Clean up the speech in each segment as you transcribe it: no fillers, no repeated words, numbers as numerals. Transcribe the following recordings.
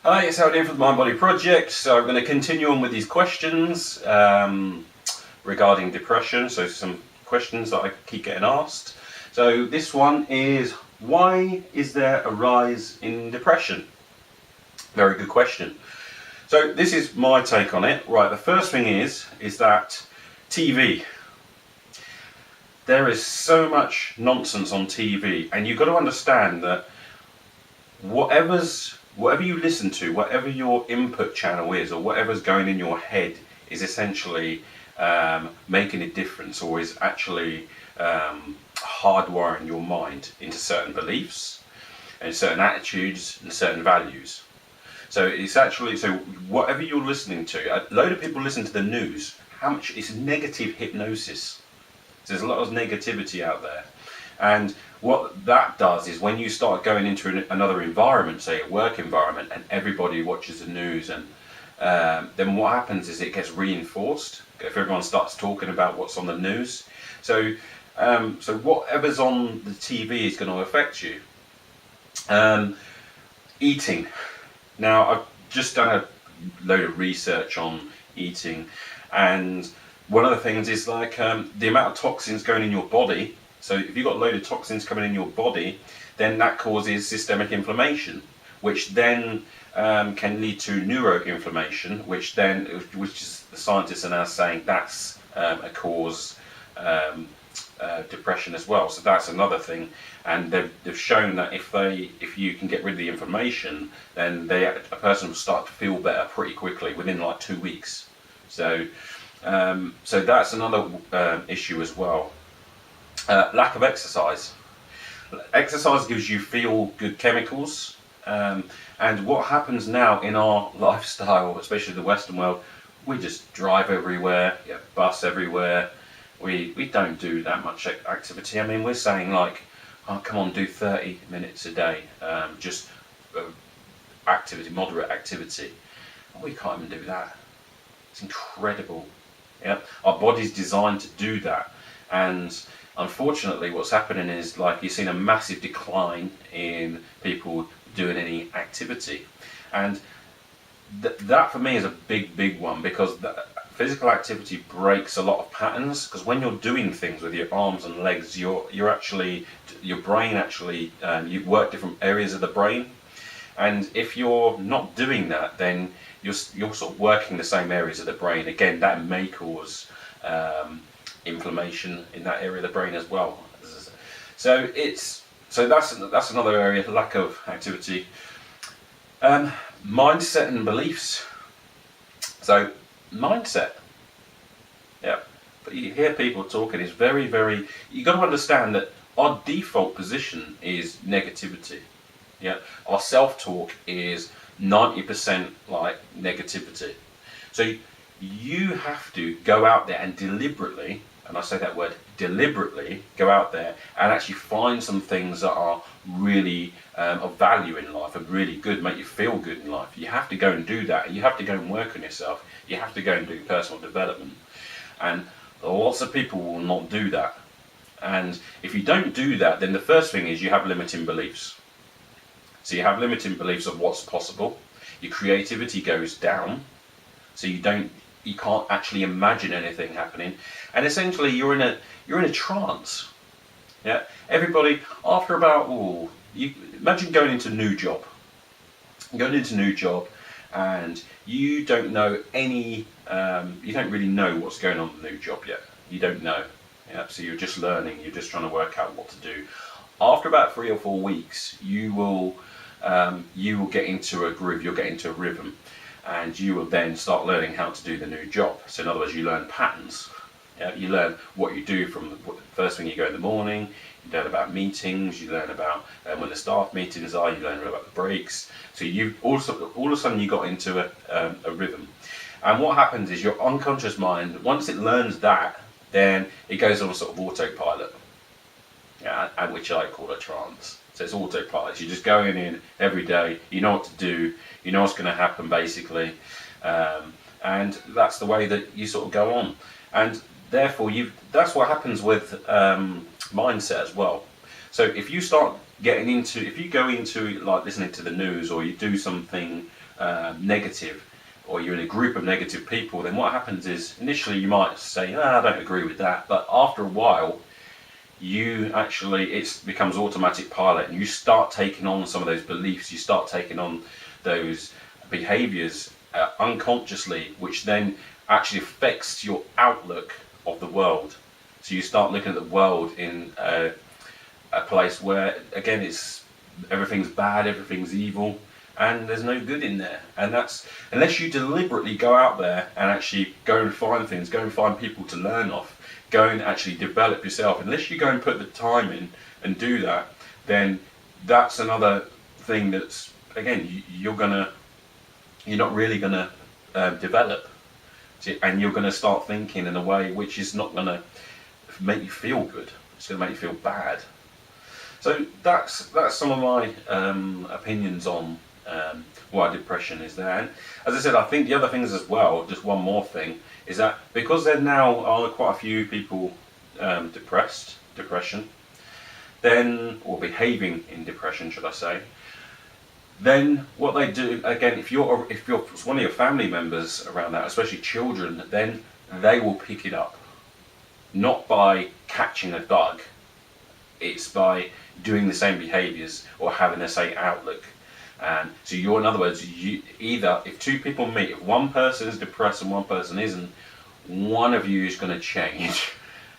Hi, it's Howard for the Mind Body Project. So I'm going to continue on with these questions regarding depression. So some questions that I keep getting asked. So this one is, why is there a rise in depression? Very good question. So this is my take on it. Right, the first thing is that TV. There is so much nonsense on TV, and you've got to understand that whatever you listen to, whatever your input channel is, or whatever's going in your head is essentially making a difference, or is actually hardwiring your mind into certain beliefs and certain attitudes and certain values. So it's actually, so whatever you're listening to, a load of people listen to the news, how much it's negative hypnosis. So there's a lot of negativity out there. And what that does is when you start going into another environment, say a work environment, and everybody watches the news, and then what happens is it gets reinforced if everyone starts talking about what's on the news. So whatever's on the TV is going to affect you. Eating. Now, I've just done a load of research on eating, and one of the things is like the amount of toxins going in your body. So if you've got a load of toxins coming in your body, then that causes systemic inflammation, which then can lead to neuroinflammation, which is the scientists are now saying that's a cause depression as well. So that's another thing, and they've shown that if you can get rid of the inflammation, then a person will start to feel better pretty quickly within like 2 weeks. So that's another issue as well. Lack of exercise. Exercise gives you feel-good chemicals, and what happens now in our lifestyle, especially the Western world, we just drive everywhere, bus everywhere. We don't do that much activity. I mean, we're saying like, oh, come on, do 30 minutes a day, just activity, moderate activity. We can't even do that. It's incredible. Yeah, our body's designed to do that, and unfortunately, what's happening is like you're seeing a massive decline in people doing any activity, and that for me is a big one, because physical activity breaks a lot of patterns. Because when you're doing things with your arms and legs, your brain actually you work different areas of the brain, and if you're not doing that, then you're sort of working the same areas of the brain. Again, that may cause inflammation in that area of the brain as well. So that's another area, lack of activity. Mindset and beliefs. So mindset, yeah, but you hear people talking, it's very, very, you got to understand that our default position is negativity. Yeah, our self-talk is 90% like negativity. So you have to go out there and deliberately, and I say that word deliberately, go out there and actually find some things that are really of value in life and really good, make you feel good in life. You have to go and do that. You have to go and work on yourself. You have to go and do personal development. And lots of people will not do that. And if you don't do that, then the first thing is you have limiting beliefs. So you have limiting beliefs of what's possible. Your creativity goes down. So you can't actually imagine anything happening, and essentially you're in a trance. Yeah, everybody after about you imagine going into a new job, and you don't know you don't really know what's going on in the new job yet. You don't know. Yeah, so you're just learning. You're just trying to work out what to do. After about 3 or 4 weeks, you will get into a groove. You'll get into a rhythm. And you will then start learning how to do the new job. So in other words, you learn patterns. Yeah? You learn what you do from the first thing you go in the morning. You learn about meetings. You learn about when the staff meetings are. You learn about the breaks. So you also all of a sudden you got into a rhythm. And what happens is your unconscious mind, once it learns that, then it goes on a sort of autopilot. Yeah, and which I call a trance. So it's autopilot. You're just going in every day. You know what to do. You know what's going to happen, basically, and that's the way that you sort of go on. And therefore, that's what happens with mindset as well. So if you start if you go into like listening to the news, or you do something negative, or you're in a group of negative people, then what happens is initially you might say, I don't agree with that, but after a while you actually, it becomes automatic pilot, and you start taking on some of those beliefs, you start taking on those behaviors unconsciously, which then actually affects your outlook of the world. So you start looking at the world in a place where, again, it's everything's bad, everything's evil, and there's no good in there. And that's, unless you deliberately go out there and actually go and find things, go and find people to learn off, go and actually develop yourself, unless you go and put the time in and do that, then that's another thing that's, again, you're not really gonna develop, and you're gonna start thinking in a way which is not gonna make you feel good. It's gonna make you feel bad. So that's some of my opinions on why depression is there. And as I said, I think the other things as well, just one more thing, is that because there now are quite a few people depression, then, or behaving in depression, should I say, then what they do, again, if you're one of your family members around that, especially children, then they will pick it up. Not by catching a bug, it's by doing the same behaviours or having the same outlook. And so you're, in other words, you either, if two people meet, if one person is depressed and one person isn't, one of you is going to change.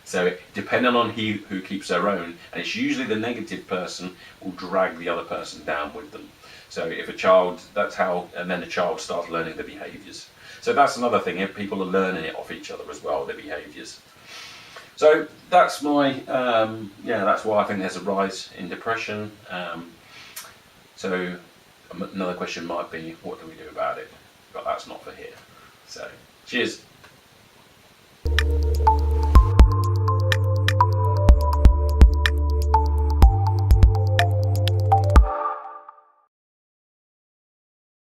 So depending on who keeps their own, and it's usually the negative person will drag the other person down with them. So if a child, that's how, and then the child starts learning the behaviours. So that's another thing, if people are learning it off each other as well, their behaviours. So that's my, that's why I think there's a rise in depression. So another question might be, what do we do about it? But that's not for here. So, cheers.